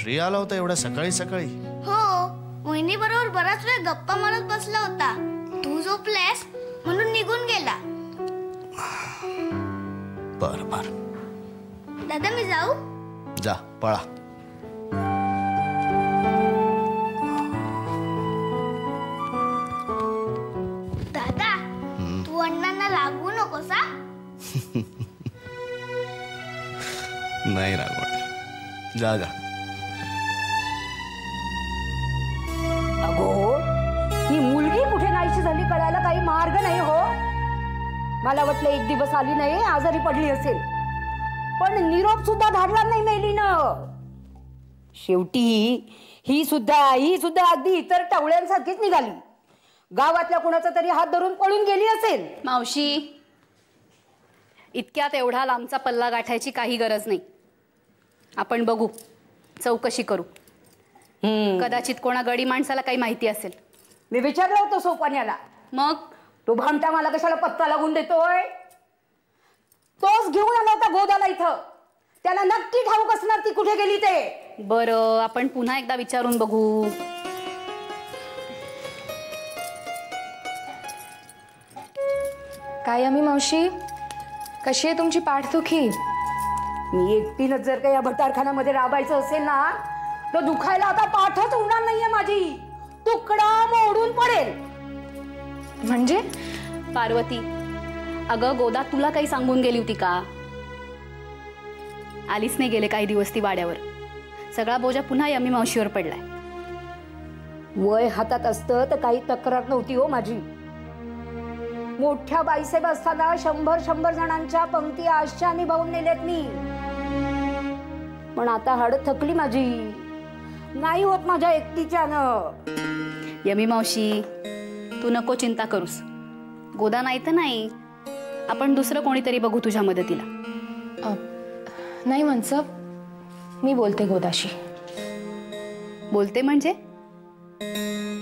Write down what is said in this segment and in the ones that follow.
श्री आला होता एवढ्या सकाळी सकाळी? हो, वहिनी बरोबर बराच वेळ गप्पा मारत बसला होता. तू झोपलेस म्हणून निघून गेला. बर बर. दादा मी जाऊ? जा पळा. दादा तू अण्णांना लागू नकोस हा. नाही रागवणार. जा जा. अगो ही मुलगी कुठे नाहीशी झाली कळायला काही मार्ग नाही हो. मला वाटलं एक दिवस आली नाही आजारी पडली असेल, पण निरोप सुद्धा धाडला नाही मेलीनं. शेवटी ही सुद्धा अगदी इतर टवळ्यांसारखीच निघाली. गावातल्या कुणाचा तरी हात धरून पळून गेली असेल. मावशी, इतक्यात एवढा लांबचा पल्ला गाठायची काही गरज नाही. आपण बघू, चौकशी करू. कदाचित कोणा गडी माणसाला काही माहिती असेल. मी विचारलं होतं सोपान्याला, मग तो भामटा मला कशाला पत्ता लागून देतोय. तोच घेऊन आला होता गोदाला इथं. त्याला नक्की ठाऊक असणार ती कुठे गेली ते. बरं, आपण पुन्हा एकदा विचारून बघू. काय आम्ही मावशी, कशी आहे तुमची पाठदुखी? मी एकटीनच जर का या भटारखान्यामध्ये राबायचं असेल ना, तर दुखायला आता पाठच होणार नाहीये माझी. तुकडा मोडून पडेल. म्हणजे? पार्वती, अगं गोदा तुला काही सांगून गेली होती का? आलीच नाही गेले काही दिवस ती वाड्यावर. सगळा बोजा पुन्हा यमी मावशीवर पडलाय. वय हातात असतं तर काही तक्रार नव्हती हो माझी. मोठ्या बाईसाहेब असताना 100 जणांच्या पंक्ती आशा निभावून नेल्यात मी. पण आता हाड थकली माझी. नाही होत माझ्या एकटीच्यानं. यमी मावशी, तू नको चिंता करूस. गोदा नाही तर नाही, आपण दुसरं कोणीतरी बघू तुझ्या मदतीला. नाही मनसब, मी बोलते गोदाशी. बोलते म्हणजे?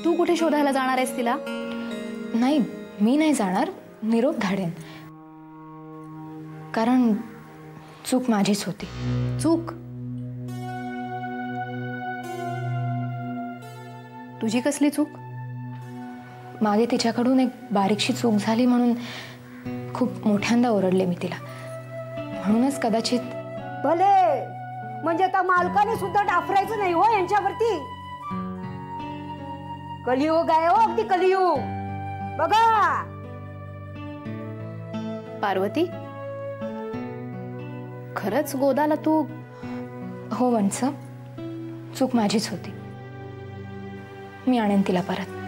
तू कुठे शोधायला जाणार आहेस तिला? नाही, मी नाही जाणार, निरोप धाडेन. कारण चूक माझीच होती. चूक? तुझी कसली चूक? मागे तिच्याकडून एक बारीकशी चूक झाली म्हणून खूप मोठ्यांदा ओरडले मी तिला. म्हणूनच कदाचित. भले, म्हणजे आता मालकाने सुद्धा डाफरायचं नाही हो यांच्यावरती. कलियुग आहे हो, अगदी कलियुग. बघा पार्वती, खरंच गोदाला तू? हो वंसब, चूक माझीच होती. मी आणेन तिला परत.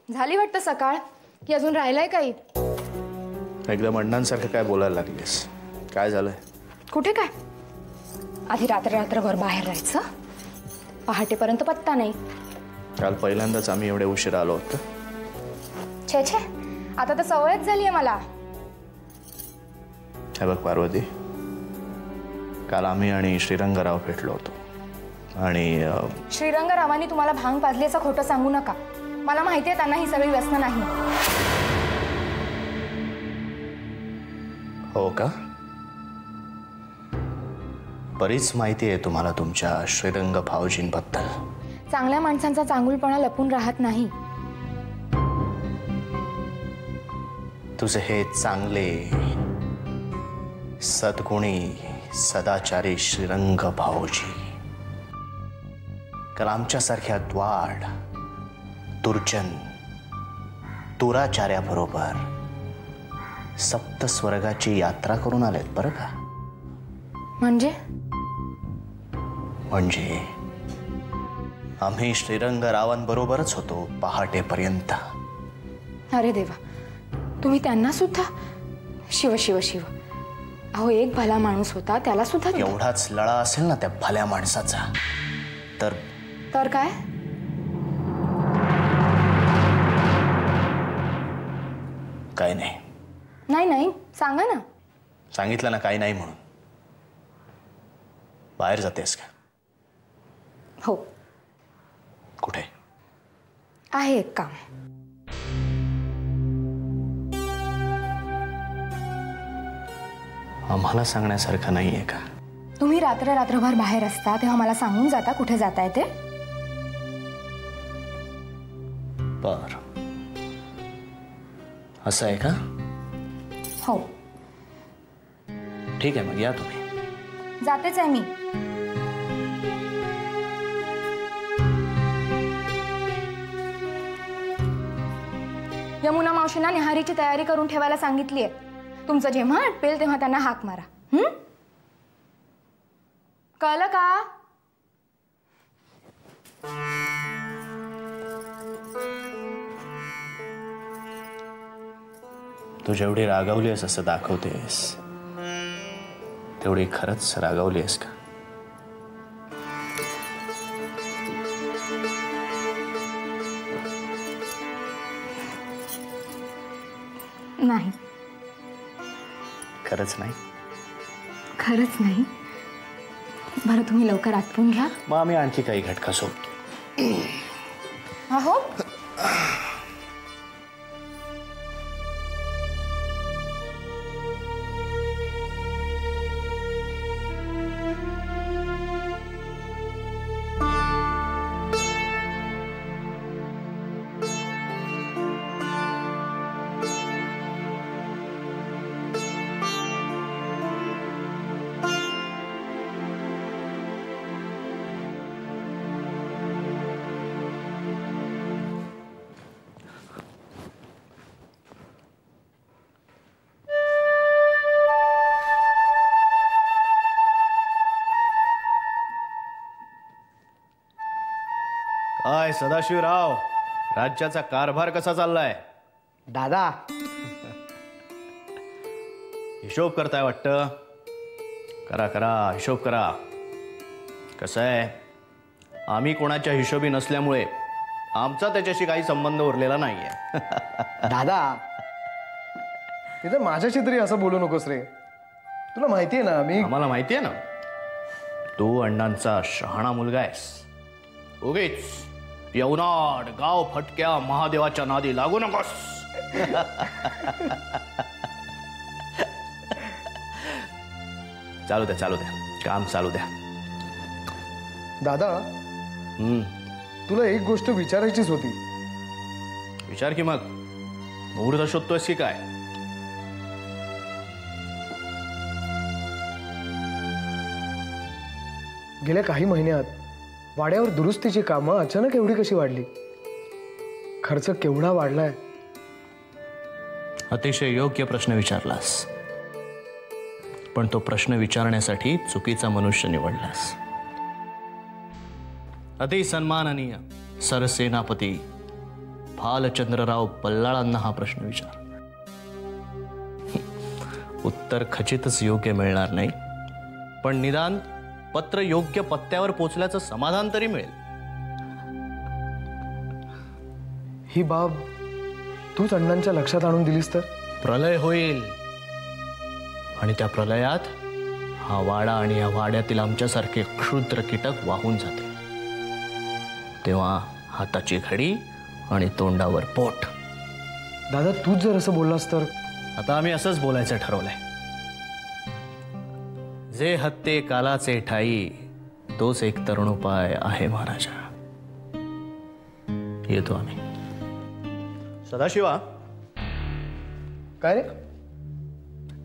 झाली वाटतं सकाळ, की अजून राहिलाय काही? एकदम अण्णांसारखं काय बोलायला लागलीस? काय झालंय? कुठे काय, आधी रात्रभर बाहेर राहायचं, पहाटेपर्यंत पत्ता नाही. काल पहिल्यांदाच आम्ही एवढे उशीर आलो होतो. छे छे, आता तर सवयच झाली आहे मला. हे बघ पार्वती, काल आम्ही आणि श्रीरंगराव भेटलो होतो. आणि श्रीरंगरावांनी तुम्हाला भांग पाजल्याचं खोटं सांगू नका. मला माहिती आहे त्यांना ही सगळी व्यसन नाही. हो का? बरीच माहिती आहे तुम्हाला तुमच्या श्रीरंग भाऊजींबद्दल. चांगल्या माणसांचा चांगुलपणा लपून राहत नाही. तुझे हे चांगले सद्गुणी सदाचारी श्रीरंग भाऊजी काल आमच्यासारख्या द्वाड दुर्जन दुराचार्याबरोबर सप्त स्वर्गाची यात्रा करून आलेत बरं का. म्हणजे आम्ही श्रीरंगरावांबरोबरच होतो पहाटेपर्यंत. अरे देवा, तुम्ही त्यांना सुद्धा? शिव शिव शिव. अहो, एक भला माणूस होता, त्याला सुद्धा एवढाच लळा असेल ना त्या भल्या माणसाचा तर काय? काय नाही. नाही नाही, सांगा ना. सांगितलं ना काही नाही म्हणून. बाहेर जातेस का? हो, कुठे? आहे एक काम. आम्हाला सांगण्यासारखं नाहीये का? तुम्ही रात्रभर बाहेर असता तेव्हा मला सांगून जाता कुठे जाताय ते. बर, असं आहे का? हो, ठीक आहे, मग या तुम्ही. जातेच आहे मी. यमुना मावशींना निहारीची तयारी करून ठेवायला सांगितलीये. तुमचं जेव्हा आटपेल तेव्हा त्यांना हाक मारा. कळलं का? तू जेवढी रागावलीस असं दाखवतेस तेवढी खरंच रागावलीस का? नाही, खरंच नाही. खरंच नाही. बरं, तुम्ही लवकर आटपून घ्या. मग आम्ही आणखी काही घटका सोडतो. अहो, काय सदाशिवराव, राज्याचा कारभार कसा चाललाय? दादा, हिशोब करताय वाटतं. करा करा, हिशोब करा. कसं आहे, आम्ही कोणाच्या हिशोबी नसल्यामुळे आमचा त्याच्याशी काही संबंध उरलेला नाहीये. दादा, तिथं माझ्याशी तरी असं बोलू नकोस रे. तुला माहितीये ना मी. आम्हाला माहितीये ना, तू अण्णांचा शहाणा मुलगा आहेस. उगीच यवनाड गाव फटक्या महादेवाच्या नादी लागू नकोस. चालू द्या, चालू द्या, काम चालू द्या. दादा, तुला एक गोष्ट विचारायचीच होती. विचार की मग. मुहूर्त शोधतोयस की काय? गेल्या काही महिन्यात वाड्यावर दुरुस्तीची कामं अचानक एवढी कशी वाढली? खर्च केवढा वाढलाय? अतिशय योग्य प्रश्न विचारलास, पण तो प्रश्न विचारण्यासाठी चुकीचा मनुष्य निवडलास. अति सन्माननीय सरसेनापती भालचंद्रराव बल्लाळांना हा प्रश्न विचार. उत्तर खचितच योग्य मिळणार नाही, पण निदान पत्र योग्य पत्त्यावर पोचल्याचं समाधान तरी मिळेल. ही बाब तूच अण्णांच्या लक्षात आणून दिलीस तर? प्रलय होईल आणि त्या प्रलयात हा वाडा आणि या वाड्यातील आमच्यासारखे क्षुद्र कीटक वाहून जाते. तेव्हा हाताची घडी आणि तोंडावर पोट. दादा, तूच जर असं बोललास तर? आता आम्ही असंच बोलायचं ठरवलंय. जे हत्ते कालाचे ठाई, तोच एक तरुण उपाय आहे महाराजा. येतो आम्ही. सदाशिवा, काय रे?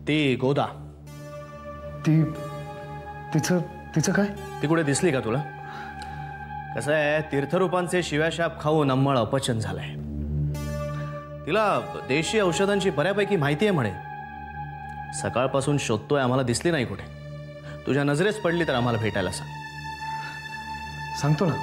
ती गोदा, तिचं काय? ती कुठे दिसली का तुला? कसं आहे, तीर्थरूपांचे शिव्याशाप खाऊन अंमळ अपचन झालंय. तिला देशी औषधांची बऱ्यापैकी माहिती आहे म्हणे. सकाळपासून शोधतोय, आम्हाला दिसली नाही कुठे. तुझ्या नजरेस पडली तर आम्हाला भेटायला सांग. सांगतो ना.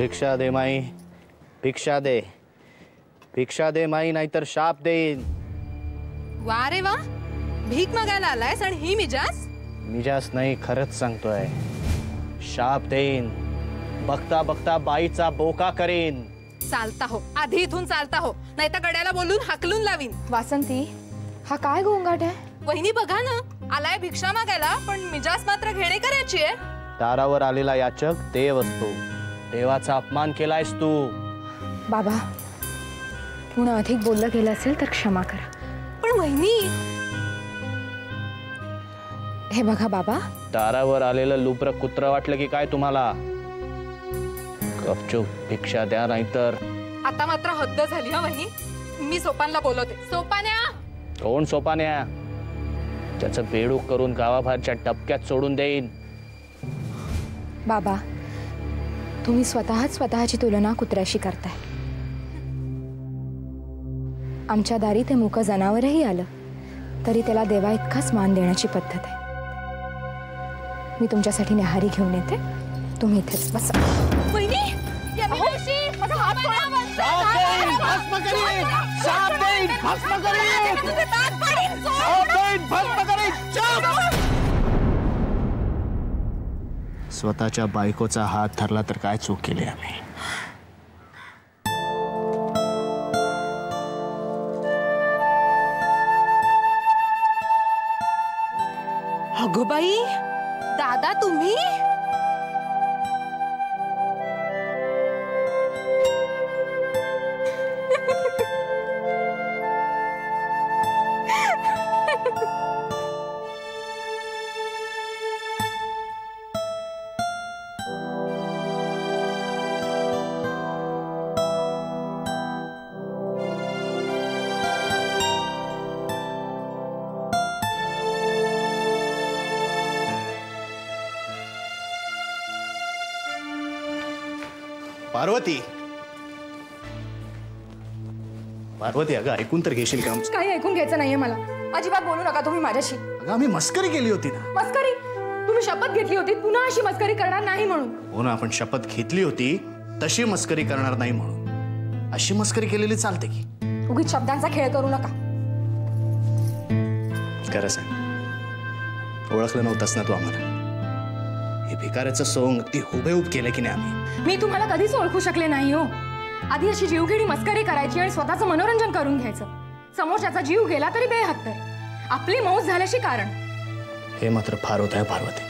भिक्षा दे माई, भिक्षा दे, भिक्षा दे माई, नाहीतर शाप देईन. वा रे वा, भीक मागायला आलायस आणि ही मिजाज? मिजाज नाही, खरंच सांगतोय. शाप देईन. बघता बघता बाईचा बोका करीन. चालता हो, आधी इथून चालता हो, नाही तर गड्याला बोलून हाकलून लावीन. वासंती, हा काय गोंगाट आहे? वहिनी बघा ना, आलाय भिक्षा मागायला पण मिजाज मात्र घेणे करायची आहे. दारावर आलेला याचक देव असतो. देवाचा अपमान केलायस तू. बाबा, पुन्हा अधिक बोललं गेलं असेल तर क्षमा करा. पण वहिनी, हे बघा बाबा, दारावर आलेलं लुपर कुत्र वाटलं की काय तुम्हाला? गपचूप भिक्षा द्या, नाहीतर. आता मात्र हद्द झाली हा वहिनी. मी सोपानला बोलवते. सोपान्या. कोण सोपान्या? त्याचं बेडूक करून गावाबाहेरच्या टपक्यात सोडून देईन. बाबा, तुम्ही स्वतःची तुलना कुत्र्याशी करताय. आमच्या दारी ते मुक जनावरही आलं तरी त्याला देवा इतकाच मान देण्याची पद्धत आहे. मी तुमच्यासाठी न्याहारी घेऊन येते, तुम्ही इथेच बसा. वहिनी, या मिजाशी माझा हात सोडा. स्वतःच्या बायकोचा हात धरला तर काय चूक केली आम्ही? अगं बाई, दादा तुम्ही? पार्वती, पार्वती, अगं ऐकून तर घेशील का? काही ऐकून घ्यायचं नाहीये मला. अजिबात बोलू नका तुम्ही माझ्याशी. अगं आम्ही मस्करी केली होती ना. मस्करी? तुम्ही शपथ घेतली होती पुन्हा अशी मस्करी करणार नाही म्हणून. हो ना, आपण शपथ घेतली होती तशी मस्करी करणार नाही म्हणून. अशी मस्करी केलेली चालते की? उगीच शब्दांचा खेळ करू नका. खरं सांग, ओळखलं नव्हतंस ना तू आम्हाला? हे भिकाऱ्याचं सोंग अगदी हुबेहूब केलं की नाही आम्ही? मी तुम्हाला कधीच ओळखू शकले नाही हो. आधी अशी जीवघेणी मस्करी करायची आणि स्वतःचं मनोरंजन करून घ्यायचं. समोरच्याचा जीव गेला तरी बेहत्तर, आपली मौज झाल्याशी कारण. हे मात्र फार होत आहे पार्वती.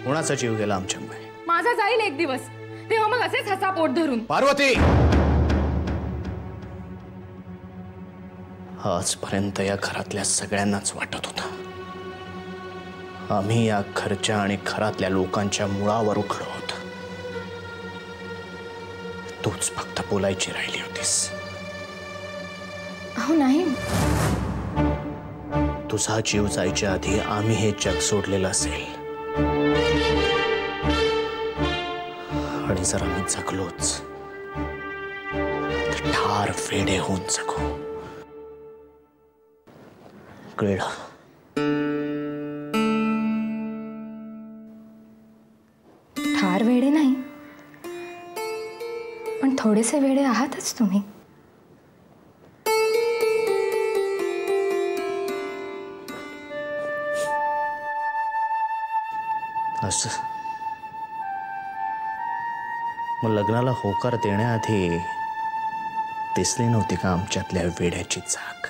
कोणाचा जीव गेला आमच्यामुळे? माझा जाईल एक दिवस, तेव्हा मग असेच हसा पोट धरून. पार्वती, आजपर्यंत या घरातल्या सगळ्यांनाच वाटत होता आम्ही या घरच्या आणि घरातल्या लोकांच्या मुळावर उठलो होतो. तूच फक्त बोलायची राहिली होतीस. अहो नाही, तुझा जीव जायच्या आधी आम्ही हे जग सोडलेलं असेल आणि जर आम्ही जगलोच तर ठार वेडे होऊन जगू. कळलं? फार वेडे नाही, पण थोडेसे वेडे आहातच तुम्ही. असं मग लग्नाला होकार देण्याआधी दिसली नव्हती का आमच्यातल्या वेड्याची जाग?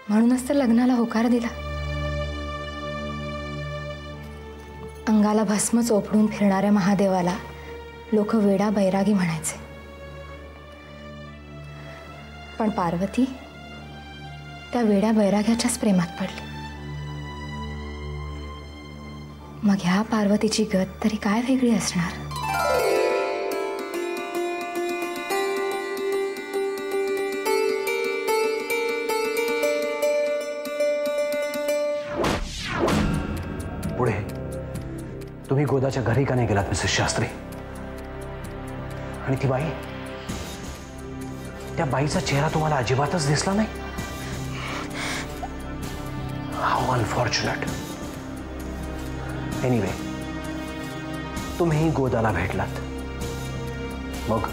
म्हणूनच तर लग्नाला होकार दिला. अंगाला भस्म चोपडून फिरणाऱ्या महादेवाला लोक वेडा बैरागी म्हणायचे. पण पार्वती त्या वेड्या बैराग्याच्याच प्रेमात पडली. मग ह्या पार्वतीची गत तरी काय वेगळी असणार? पुढे तुम्ही गोदाच्या घरी का नाही गेलात मिसेस शास्त्री? आणि ती बाई, त्या बाईचा चेहरा तुम्हाला अजिबातच दिसला नाही? How unfortunate. एनिवे, तुम्ही गोदाला भेटलात. मग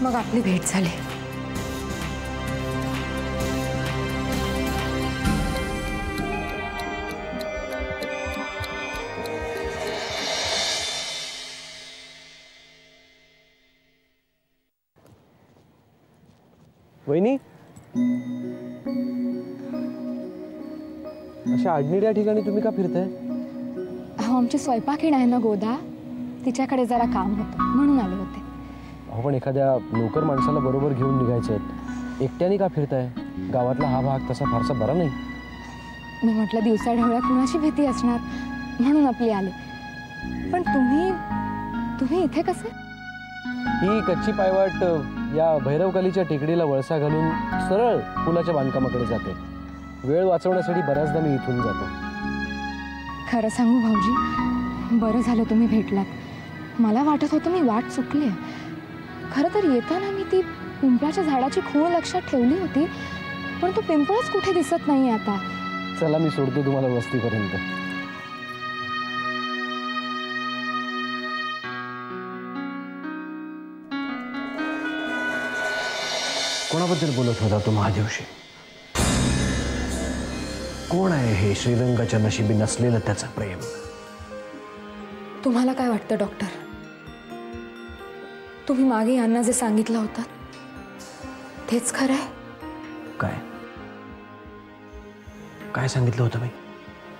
मग आपली भेट झाली. वहिनी, अशा आडनिड्या ठिकाणी तुम्ही का फिरताय? अहो, आमची स्वयंपाकीण आहे ना गोदा, तिच्याकडे जरा काम होतं म्हणून आले होते. अहो, पण एखाद्या नोकर माणसाला बरोबर घेऊन निघायचं, एकट्याने का फिरताय? गावातला हा भाग तसा फारसा बरा नाही. मी म्हटलं दिवसा ढवळ्या कुणाची भीती असणार म्हणून आपली आले. पण तुम्ही इथे कसे? ही कच्ची पायवाट या भैरवकालीच्या टेकडीला वळसा घालून सरळ पुलाच्या बांधकामाकडे जाते. वेळ वाचवण्यासाठी बऱ्याचदा मी इथून जातो. खरं सांगू भाऊजी, बरं झालं तुम्ही भेटलात. मला वाटत होतं मी वाट चुकली आहे. खरं तर येताना मी ती पिंपळाच्या झाडाची खूण लक्षात ठेवली होती, पण तो पिंपळच कुठे दिसत नाही आता. चला, मी सोडतो तुम्हाला वस्तीपर्यंत. कोणाबद्दल बोलत होता तो महादिवशी? कोण आहे हे श्रीरंगाच्या नशिबी नसलेलं त्याचं प्रेम? तुम्हाला काय वाटतं डॉक्टर? तुम्ही मागे यांना जे सांगितलं होतं तेच खरं आहे? काय काय सांगितलं होतं मी?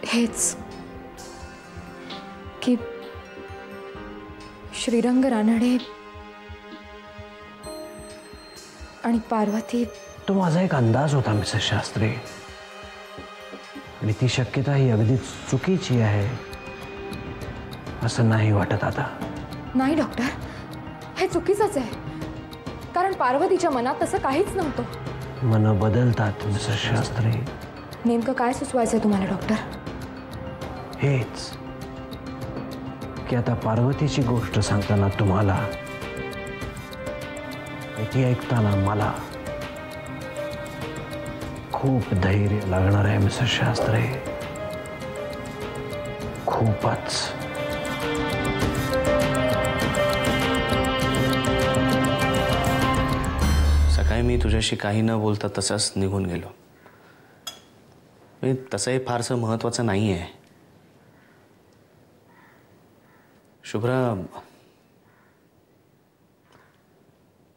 हेच की श्रीरंग रानडे आणि पार्वती. तो माझा एक अंदाज होता मिसेस शास्त्री, आणि ती शक्यता ही अगदी चुकीची आहे असं नाही वाटत आता. नाही डॉक्टर, हे चुकीचंच आहे. कारण पार्वतीच्या मनात तसं काहीच नव्हतं. मन बदलतात मिसेस शास्त्री. नेमकं काय सुचवायचंय तुम्हाला डॉक्टर? हेच की आता पार्वतीची गोष्ट सांगताना तुम्हाला, ती ऐकताना मला खूप धैर्य लागणार आहे मिसेस शास्त्री. खूपच. सकाळी मी तुझ्याशी काही न बोलता तसाच निघून गेलो. तसंही फारसं महत्वाचं नाही आहे. शुभ्रा,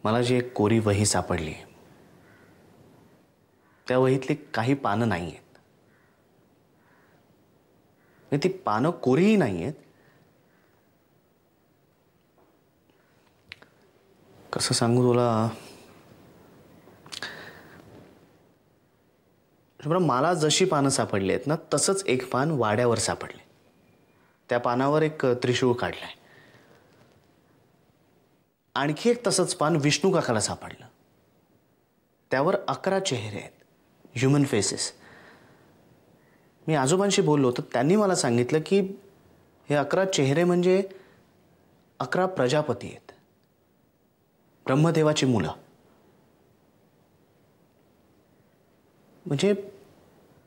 मला जी एक कोरी वही सापडली, त्या वहीतली काही पानं नाही आहेत. ती पानं कोरीही नाही आहेत. कसं सांगू तुला शुभ्रा, मला जशी पानं सापडली आहेत ना, तसंच एक पान वाड्यावर सापडले. त्या पानावर एक त्रिशूळ काढलाय. आणखी एक तसंच पान विष्णू काकाला सापडलं. त्यावर 11 चेहरे आहेत, ह्युमन फेसेस. मी आजोबांशी बोललो तर त्यांनी मला सांगितलं की हे 11 चेहरे म्हणजे 11 प्रजापती आहेत, ब्रह्मदेवाची मुलं. म्हणजे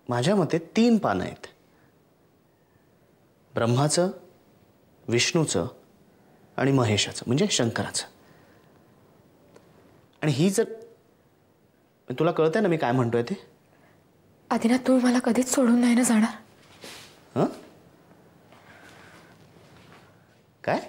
माझ्या मते 3 पानं आहेत, ब्रह्माचं, विष्णूचं आणि महेशाचं म्हणजे शंकराचं. आणि ही जर तुला कळतंय ना मी काय म्हणतोय ते? आदिनाथ, तुम्ही मला कधीच सोडून नाही ना जाणार? काय?